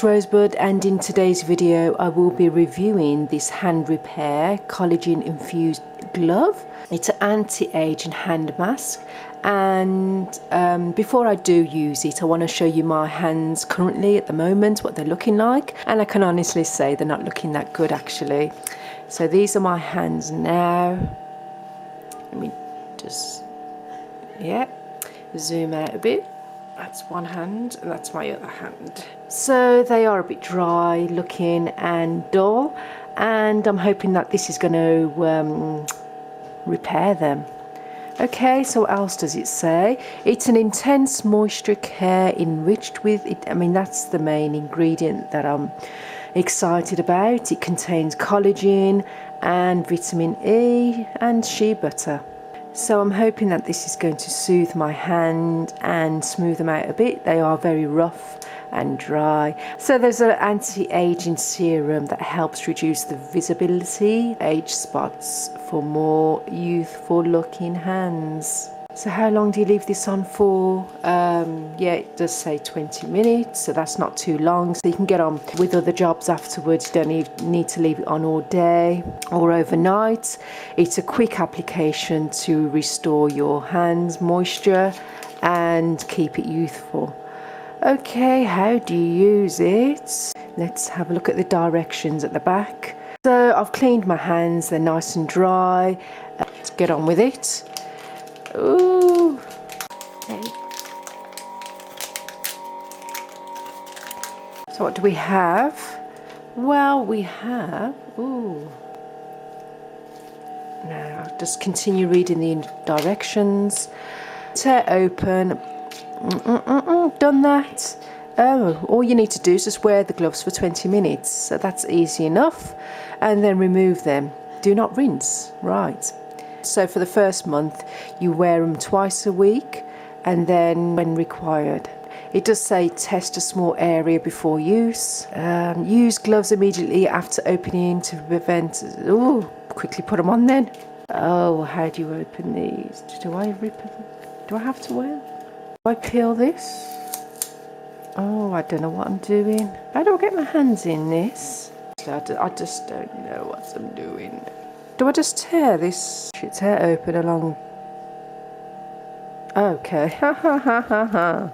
it's Rosebud, and in today's video I will be reviewing this hand repair collagen infused glove. It's an anti-aging hand mask, and before I do use it I want to show you my hands currently at the moment, what they're looking like, and I can honestly say they're not looking that good actually. So these are my hands now. Let me just zoom out a bit. That's one hand and that's my other hand. So they are a bit dry looking and dull, and I'm hoping that this is going to repair them. Okay, so what else does it say? It's an intense moisture care enriched with it. I mean, that's the main ingredient that I'm excited about. It contains collagen and vitamin E and shea butter. So I'm hoping that this is going to soothe my hand and smooth them out a bit. They are very rough and dry. So there's an anti-aging serum that helps reduce the visibility age spots for more youthful looking hands. So how long do you leave this on for? Yeah, it does say 20 minutes, so that's not too long. So you can get on with other jobs afterwards. You don't need to leave it on all day or overnight. It's a quick application to restore your hands moisture and keep it youthful. Okay, how do you use it? Let's have a look at the directions at the back. So I've cleaned my hands, they're nice and dry. Let's get on with it. Ooh. Okay. So what do we have? Well, we have, now I'll just continue reading the directions. Tear open. Done that. Oh, all you need to do is just wear the gloves for 20 minutes. So that's easy enough. And then remove them. Do not rinse. Right. So for the first month, you wear them twice a week, and then when required. It does say test a small area before use. Use gloves immediately after opening to prevent... Oh, quickly put them on then. Oh, how do you open these? Do I have to wear? Do I peel this? Oh, I don't know what I'm doing. How do I get my hands in this? I just don't know what I'm doing. Do I just tear this? Should tear open along? Okay. Ha ha ha ha ha.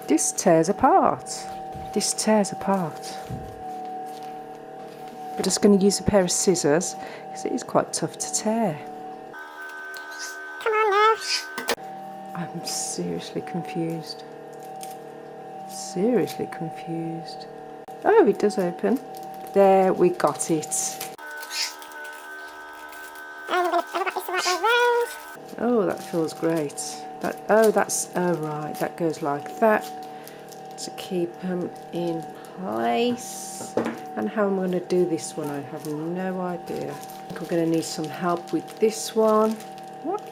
This tears apart. This tears apart. We're just going to use a pair of scissors because it is quite tough to tear. Come on now. I'm seriously confused. Seriously confused. Oh, it does open. There, we got it. Oh, that feels great. Right, that goes like that to keep them in place. And how I'm going to do this one, I have no idea. I think I'm going to need some help with this one. What?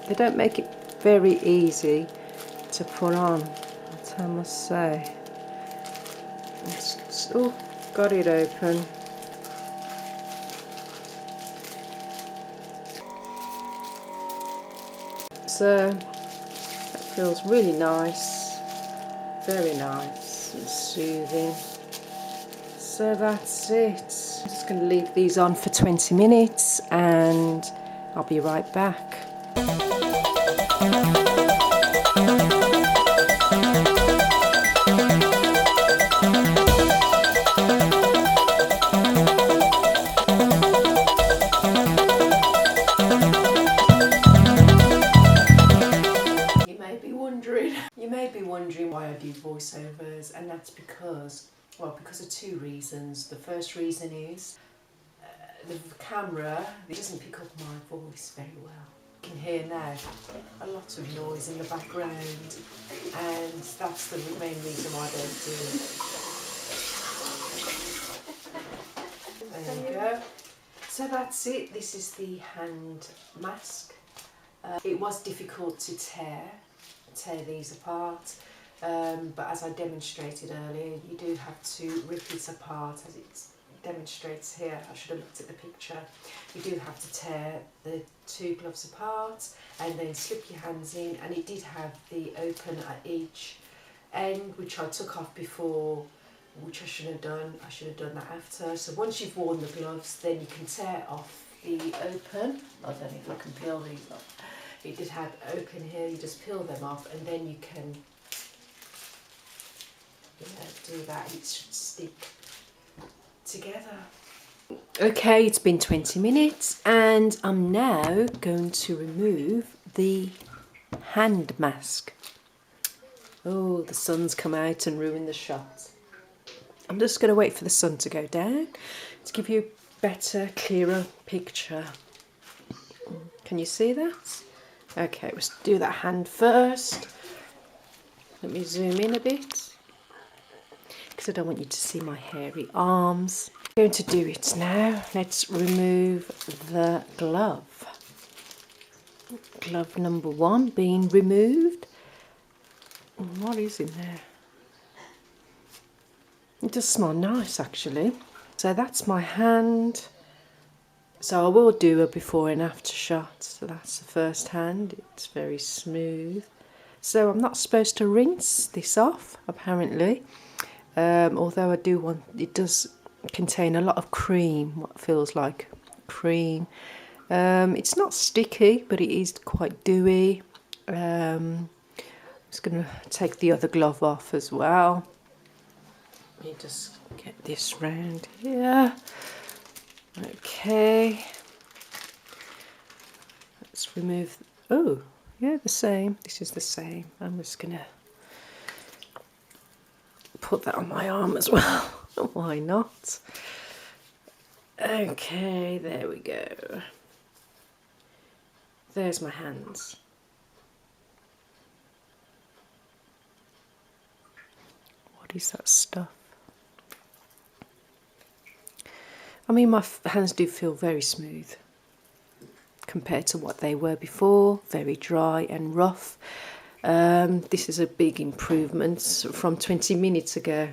They don't make it very easy to put on, that I must say. Oh, got it open. So that feels really nice, very nice and soothing. So that's it. I'm just going to leave these on for 20 minutes and I'll be right back. You may be wondering why I do voiceovers, and that's because of two reasons. The first reason is the camera doesn't pick up my voice very well. You can hear now a lot of noise in the background, and that's the main reason why I don't do it. There you go. So that's it. This is the hand mask. It was difficult to tear these apart, but as I demonstrated earlier, you do have to rip it apart as it demonstrates here. I should have looked at the picture. You do have to tear the two gloves apart and then slip your hands in, and it did have the open at each end, which I took off before which I should have done. I should have done that after. So once you've worn the gloves, then you can tear off the open. I don't know if I can peel these off. It did have open here. You just peel them off, and then you can, you know, do that. It should stick together. Okay, it's been 20 minutes, and I'm now going to remove the hand mask. Oh, the sun's come out and ruined the shot. I'm just going to wait for the sun to go down to give you a better, clearer picture. Can you see that? Okay, let's do that hand first. Let me zoom in a bit, because I don't want you to see my hairy arms. I'm going to do it now. Let's remove the glove. Glove number 1 being removed. What is in there? It does smell nice, actually. So that's my hand. So I will do a before and after shot. So that's the first hand. It's very smooth. So I'm not supposed to rinse this off, apparently. Although I do want, it does contain a lot of cream, what feels like cream. It's not sticky, but it is quite dewy. I'm just going to take the other glove off as well. Let me just get this round here. Okay. Let's remove, oh, yeah, the same. This is the same. I'm just going to put that on my arm as well. Why not? Okay, there we go. There's my hands. What is that stuff? I mean, my hands do feel very smooth compared to what they were before, very dry and rough. This is a big improvement from 20 minutes ago.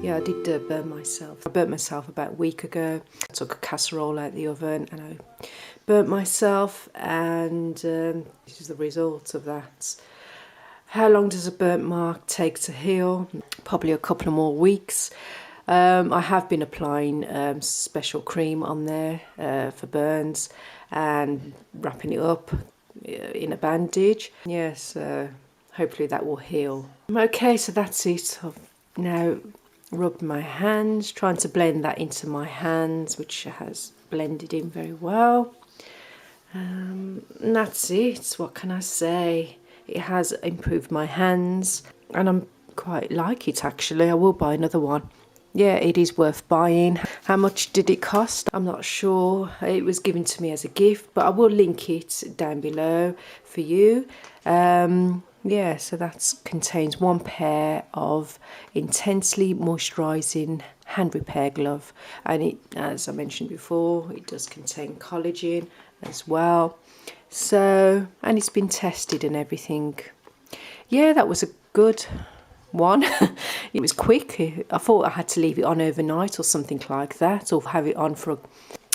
Yeah, I did burn myself. I burnt myself about a week ago. I took a casserole out the oven and I burnt myself, and this is the result of that. How long does a burnt mark take to heal? Probably a couple of more weeks. I have been applying special cream on there for burns and wrapping it up in a bandage. Yes, hopefully that will heal. Okay, so that's it. I've now rubbed my hands, trying to blend that into my hands, which has blended in very well. And that's it. What can I say? It has improved my hands, and I'm quite like it actually. I will buy another one. Yeah, it is worth buying. How much did it cost? I'm not sure. It was given to me as a gift, but I will link it down below for you. Yeah, so that contains 1 pair of intensely moisturising hand repair glove, and it, as I mentioned before, it does contain collagen as well. So, and it's been tested and everything. Yeah, that was a good one. It was quick. I thought I had to leave it on overnight or something like that, or have it on for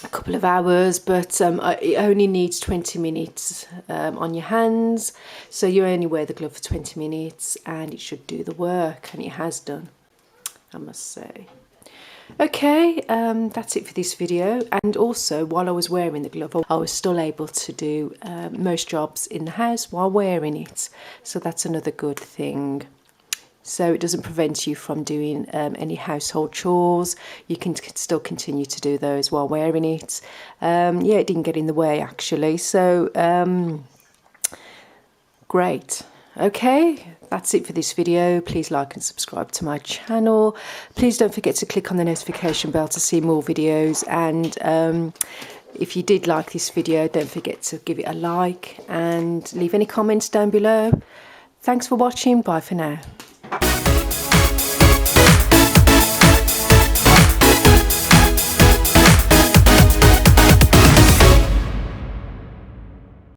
a couple of hours, but it only needs 20 minutes on your hands, so you only wear the glove for 20 minutes and it should do the work, and it has done, I must say. Okay, that's it for this video. And also, while I was wearing the glove, I was still able to do most jobs in the house while wearing it, so that's another good thing. So it doesn't prevent you from doing any household chores. You can still continue to do those while wearing it. Yeah, it didn't get in the way actually, so great. Okay, that's it for this video. Please like and subscribe to my channel. Please don't forget to click on the notification bell to see more videos, and if you did like this video, don't forget to give it a like and leave any comments down below. Thanks for watching. Bye for now.